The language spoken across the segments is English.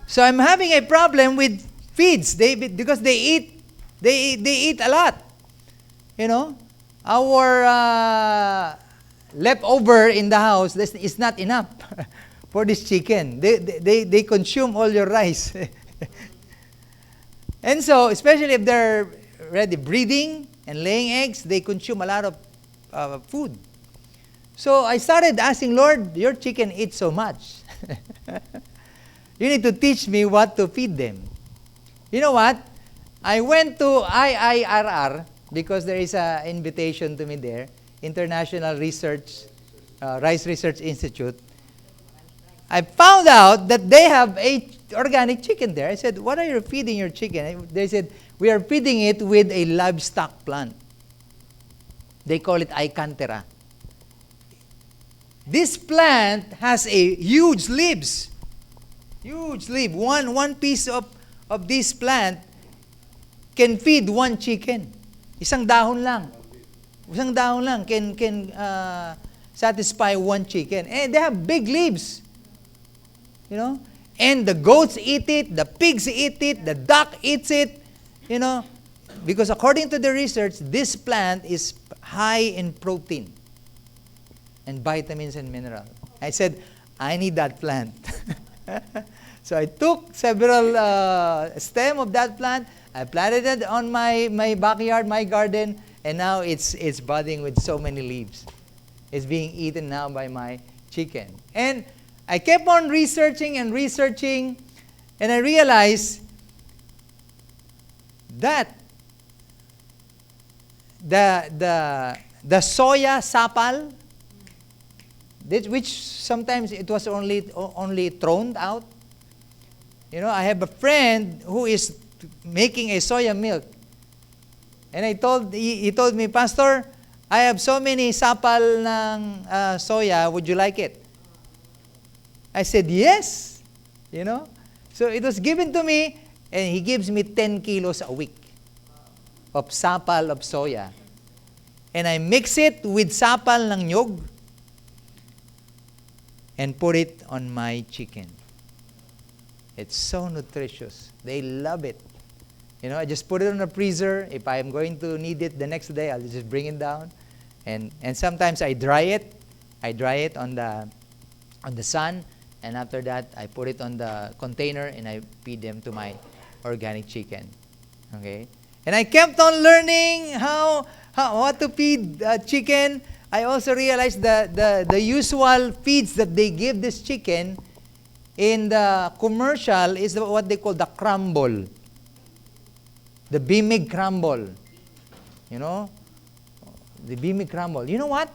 So I'm having a problem with feeds. Because they eat a lot. Our leftover in the house is not enough for this chicken. They consume all your rice. And so, especially if they're already breeding and laying eggs, they consume a lot of food. So I started asking, Lord, your chicken eats so much. You need to teach me what to feed them. You know what? I went to IIRR because there is an invitation to me there, International Rice Research Institute. I found out that they have a organic chicken there. I said, what are you feeding your chicken? They said, we are feeding it with a livestock plant. They call it Icantera. This plant has a huge leaves. Huge leaf. One piece of this plant can feed one chicken. Isang dahon lang. Isang dahon lang can satisfy one chicken. And they have big leaves. And the goats eat it, the pigs eat it, the duck eats it, because according to the research, this plant is high in protein and vitamins and minerals. I said, I need that plant. So I took several stems of that plant, I planted it on my backyard, my garden, and now it's budding with so many leaves. It's being eaten now by my chicken. And I kept on researching, and I realized that the soya sapal, which sometimes it was only thrown out. I have a friend who is making a soya milk, and he told me, Pastor, I have so many sapal ng soya. Would you like it? I said, yes. So it was given to me, and he gives me 10 kilos a week of sapal of soya. And I mix it with sapal ng nyog and put it on my chicken. It's so nutritious. They love it. I just put it on the freezer. If I'm going to need it the next day, I'll just bring it down. And sometimes I dry it. I dry it on the sun. And after that, I put it on the container and I feed them to my organic chicken. Okay? And I kept on learning what to feed chicken. I also realized the usual feeds that they give this chicken in the commercial is what they call the crumble. The bimig crumble. The bimig crumble. You know what?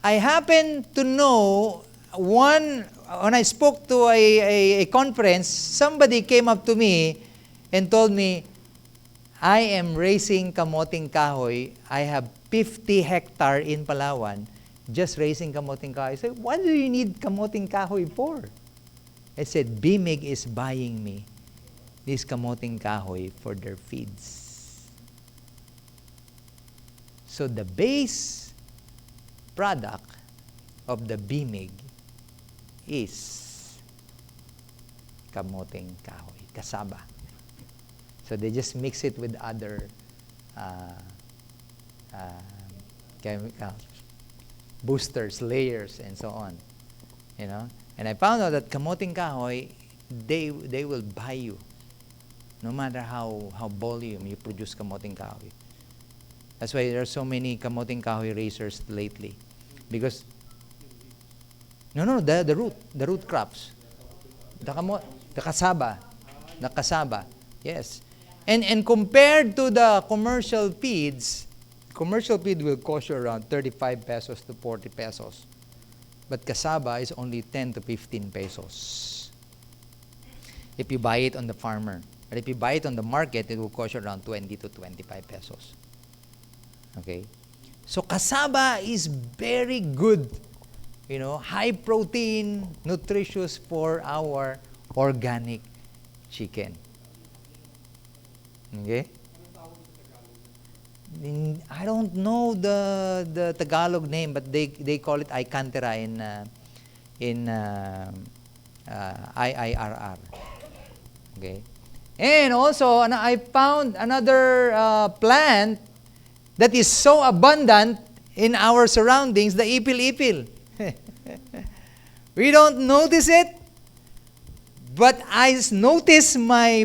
I happen to know when I spoke to a conference, somebody came up to me and told me, I am raising kamoting kahoy. I have 50 hectares in Palawan just raising kamoting kahoy. I said, what do you need kamoting kahoy for? I said, Bimig is buying me this kamoting kahoy for their feeds. So the base product of the Bimig is kamoting kahoy, kasaba. So they just mix it with other chemicals, boosters, layers, and so on. And I found out that kamoting kahoy, they will buy you, no matter how volume you produce kamoting kahoy. That's why there are so many kamoting kahoy raisers lately, because the root crops, the kasaba, yes. And compared to the commercial feeds, commercial feed will cost you around 35 pesos to 40 pesos. But kasaba is only 10 to 15 pesos if you buy it on the farmer. But if you buy it on the market, it will cost you around 20 to 25 pesos. Okay? So kasaba is very good, high protein, nutritious for our organic chicken. Okay? I don't know the Tagalog name, but they call it Icantera IIRR. Okay. And also, I found another plant that is so abundant in our surroundings, the ipil-ipil. We don't notice it, but I notice my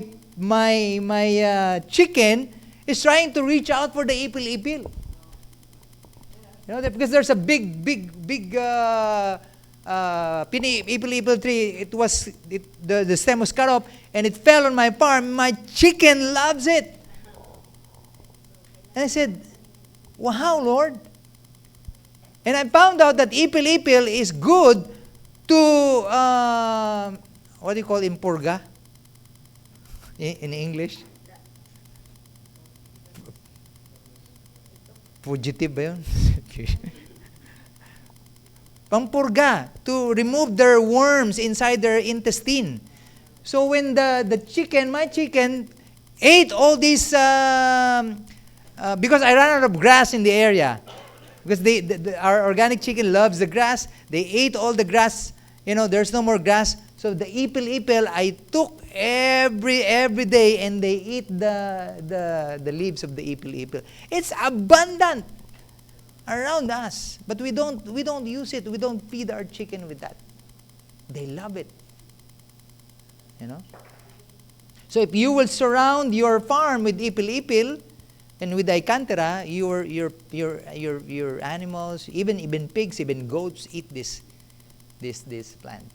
chicken is trying to reach out for the ipil-ipil. You know, because there's a big ipil-ipil tree. The stem was cut off and it fell on my farm. My chicken loves it. And I said, wow, Lord. And I found out that ipil-ipil is good to, what do you call impurga in English? Fugitive ba yun? Pampurga, to remove their worms inside their intestine. So when my chicken ate all these, because I ran out of grass in the area, because our organic chicken loves the grass. They ate all the grass. You know, there's no more grass. So the ipil-ipil I took every day, and they eat the leaves of the ipil-ipil. It's abundant around us, but we don't use it. We don't feed our chicken with that. They love it. You know. So if you will surround your farm with ipil-ipil and with Icantera, your animals, even pigs, even goats eat this plant.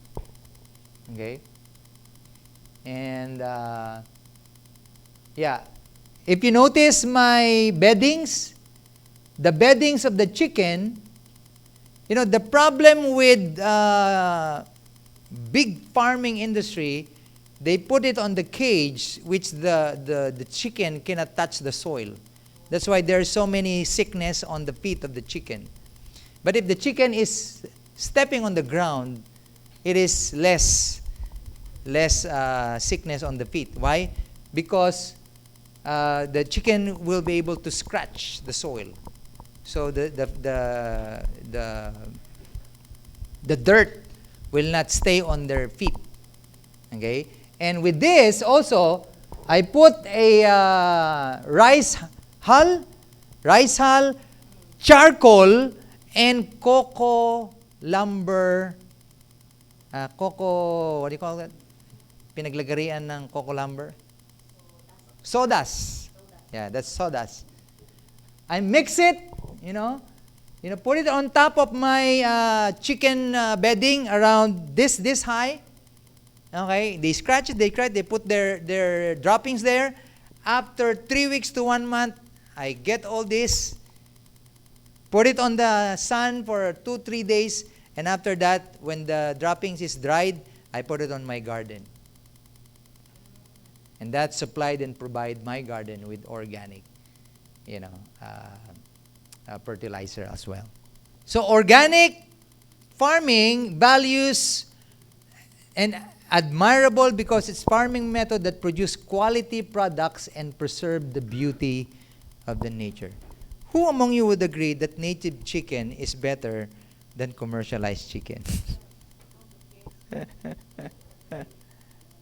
Okay? And if you notice my beddings, the beddings of the chicken, you know, the problem with big farming industry, they put it on the cage, which the chicken cannot touch the soil. That's why there's so many sickness on the feet of the chicken. But if the chicken is stepping on the ground, it is less sickness on the feet. Why? Because the chicken will be able to scratch the soil. So the dirt will not stay on their feet. Okay? And with this also, I put a rice hull, charcoal, and cocoa lumber. What do you call that? Pinaglagarian ng cocoa lumber? Sawdust. Yeah, that's sawdust. I mix it, put it on top of my chicken bedding around this high. Okay, they scratch it, they put their droppings there. After 3 weeks to 1 month, I get all this, put it on the sun for 2-3 days, and after that, when the droppings is dried, I put it on my garden. And that supplied and provide my garden with organic, fertilizer as well. So organic farming values and admirable because it's farming method that produce quality products and preserve the beauty of the nature. Who among you would agree that native chicken is better than commercialized chicken?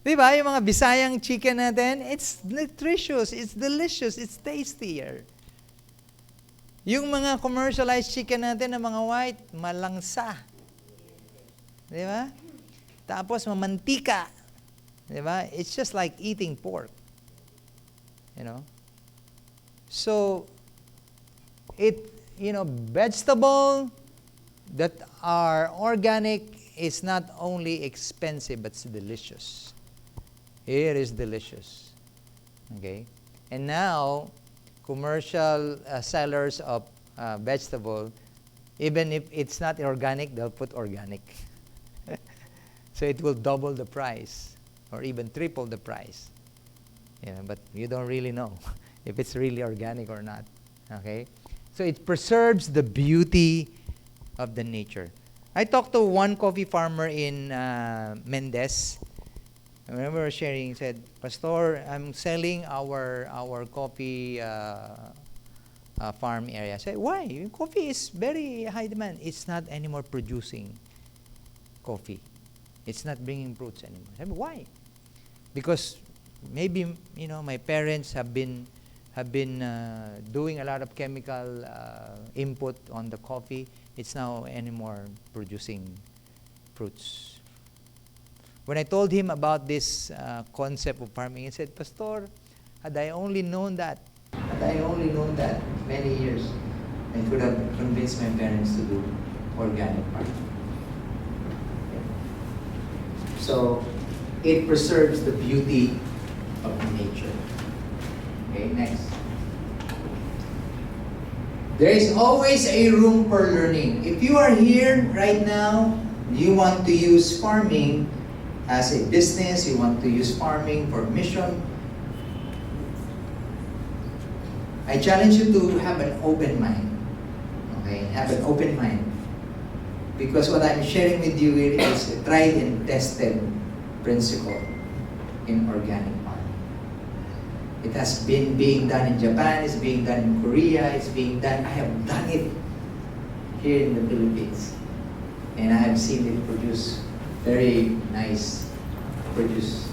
Diba? Yung mga Bisayang chicken natin, it's nutritious, it's delicious, it's tastier. Yung mga commercialized chicken natin na mga white, malangsa. Diba? Tapos mamantika. Diba? It's just like eating pork. So, vegetable that are organic is not only expensive, but it's delicious. It is delicious. Okay? And now, commercial sellers of vegetable, even if it's not organic, they'll put organic. So it will double the price or even triple the price. But you don't really know if it's really organic or not. Okay? So it preserves the beauty of the nature. I talked to one coffee farmer in Mendez. I remember sharing, said, Pastor, I'm selling our coffee farm area. I said, why? Coffee is very high demand. It's not anymore producing coffee. It's not bringing fruits anymore. I mean, why? Because maybe, my parents have been doing a lot of chemical input on the coffee. It's now anymore producing fruits. When I told him about this concept of farming, he said, Pastor, had I only known that many years, I could have convinced my parents to do organic farming. So it preserves the beauty of nature. Okay, next. There is always a room for learning. If you are here right now, you want to use farming as a business, you want to use farming for mission, I challenge you to have an open mind. Okay, have an open mind. Because what I'm sharing with you is a tried and tested principle in organic farming. It has been being done in Japan, it's being done in Korea, it's being done, I have done it here in the Philippines. And I have seen it produce very nice produce.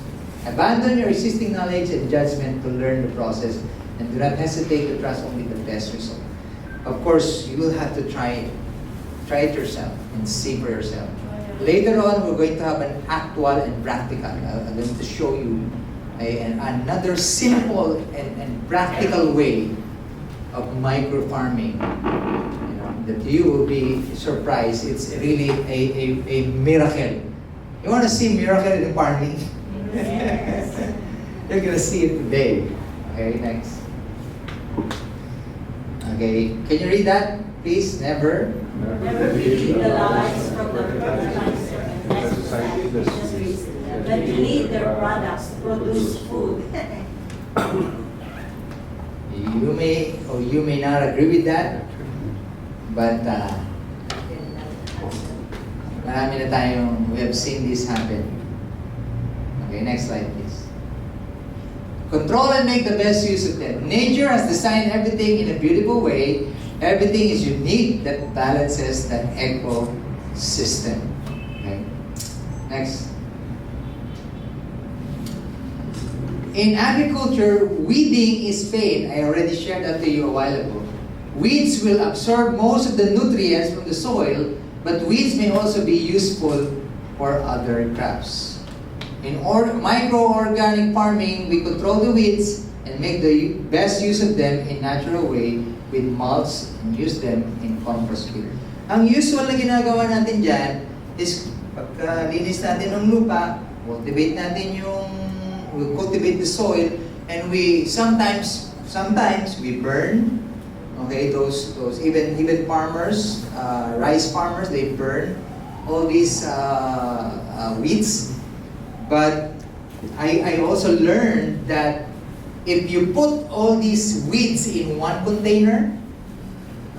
Abandon your existing knowledge and judgment to learn the process, and do not hesitate to trust only the best result. Of course, you will have to try it yourself and see for yourself. Later on, we're going to have an actual and practical. I'm going to show you another simple and practical way of micro farming. That you will be surprised. It's really a miracle. You want to see miracle in farming? Yes. You're going to see it today. Okay, next. Okay, can you read that, please? Never feed the lives from the fertilizer and pesticides, but lead their products to produce food. You may or you may not agree with that, but marami na tayong, we have seen this happen. Okay, next slide, please. Control and make the best use of them. Nature has designed everything in a beautiful way. Everything is unique that balances that ecosystem. Okay. Next. In agriculture, weeding is paid. I already shared that to you a while ago. Weeds will absorb most of the nutrients from the soil, but weeds may also be useful for other crops. In micro-organic farming, we control the weeds and make the best use of them in natural way with mulch and use them in compost field. Ang usual na ginagawa natin dyan is pagkalinis natin ng lupa, cultivate the soil, and we sometimes we burn. Okay, those even farmers, rice farmers, they burn all these weeds. But I also learned that if you put all these weeds in one container,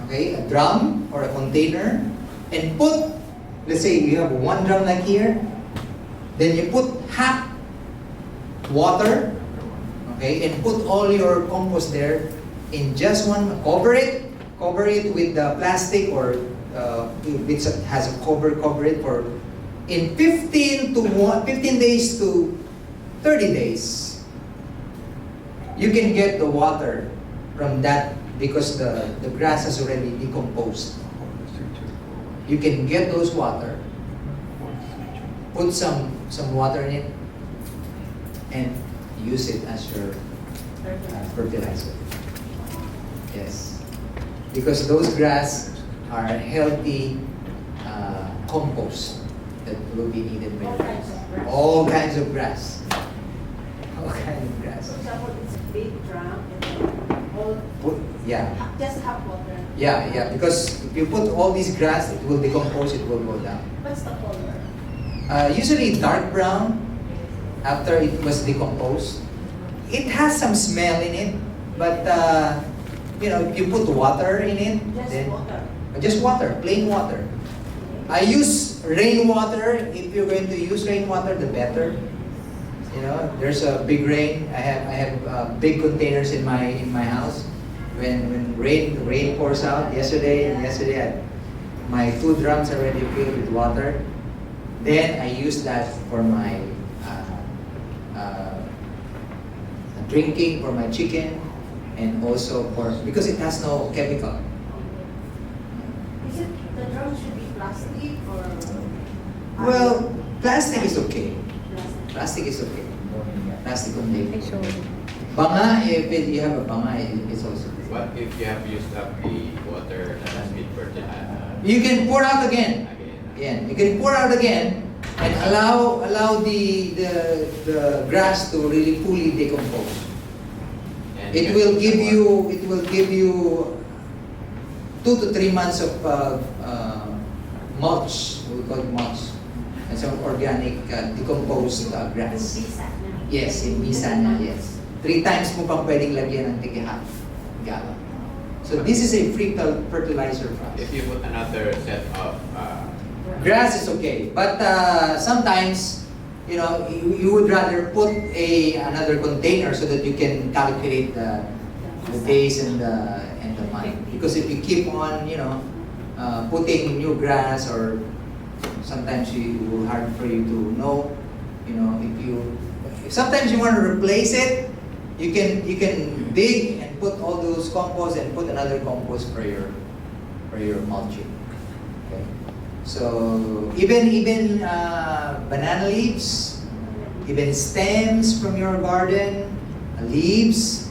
okay, a drum or a container, and put, let's say you have one drum like here, then you put half water, okay, and put all your compost there in just one, cover it with the plastic or it has a cover it for in 15 days to 30 days. You can get the water from that because the grass has already decomposed. You can get those water, put some water in it, and use it as your fertilizer. Yes, because those grass are healthy compost that will be needed by all kinds of grass. All kinds of grass. For example, it's a big drum and just half water. Yeah, because if you put all this grass, it will decompose, it will go down. What's the color? Usually dark brown after it was decomposed. It has some smell in it, but if you put water in it, just water, plain water. I use rainwater. If you're going to use rainwater, the better. There's a big rain. I have big containers in my house. When rain pours out, yesterday my 2 drums are already filled with water. Then I use that for my drinking for my chicken, and also for, because it has no chemical. Is it the drum should be plastic or? Well, plastic is okay. Plastic. Plastic is okay. Plastic only. I show you. Banga, if you have a banga, it's also good. What if you have used up the water that has been fertilized? You can pour out again. Again. Yeah, you can pour out again and allow the grass to really fully decompose. And It will give you 2 to 3 months of mulch. We call it mulch. And some organic decomposed grass. Yes, in misa na, yes. 3 times mo pang pwedeng lagyan ng tig-half gallon. So this is a free fertilizer for us. If you put another set of Grass is okay, but sometimes, you know, you would rather put another container so that you can calculate the days and the month. Because if you keep on, you know, putting new grass, or sometimes it will hard for you to know, you know, if sometimes you want to replace it, you can dig and put all those compost and put another compost for your mulching. Okay. So even banana leaves, even stems from your garden, leaves.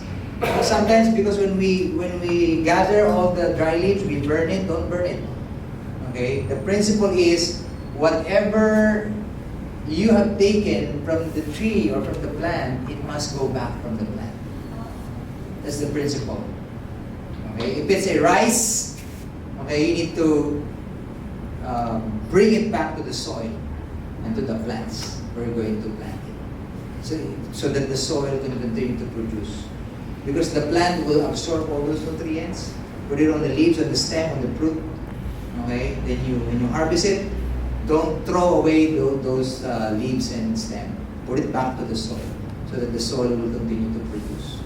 Sometimes, because when we gather all the dry leaves, we burn it. Don't burn it. Okay. The principle is whatever you have taken from the tree or from the plant, it must go back from the plant. That's the principle. Okay. If it's a rice, okay, you need to bring it back to the soil and to the plants where you're going to plant it, so that the soil can continue to produce. Because the plant will absorb all those nutrients, put it on the leaves, on the stem, on the fruit. Okay, then when you harvest it, don't throw away those leaves and stem. Put it back to the soil, so that the soil will continue to produce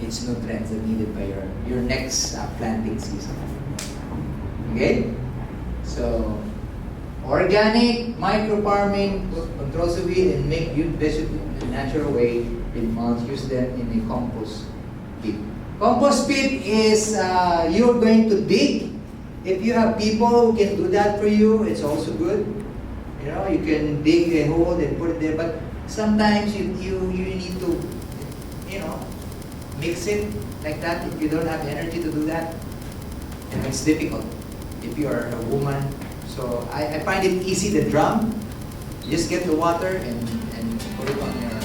its nutrients that needed by your next planting season. Okay. So, organic, micro farming, controls the weed and make good vegetable in a natural way. In mulch, use them in a compost pit. Compost pit is you're going to dig. If you have people who can do that for you, it's also good. You know, you can dig a hole and put it there. But sometimes you need to, you know, mix it like that. If you don't have energy to do that, and it's difficult. If you are a woman, so I find it easy. The drum, you just get the water and put it on your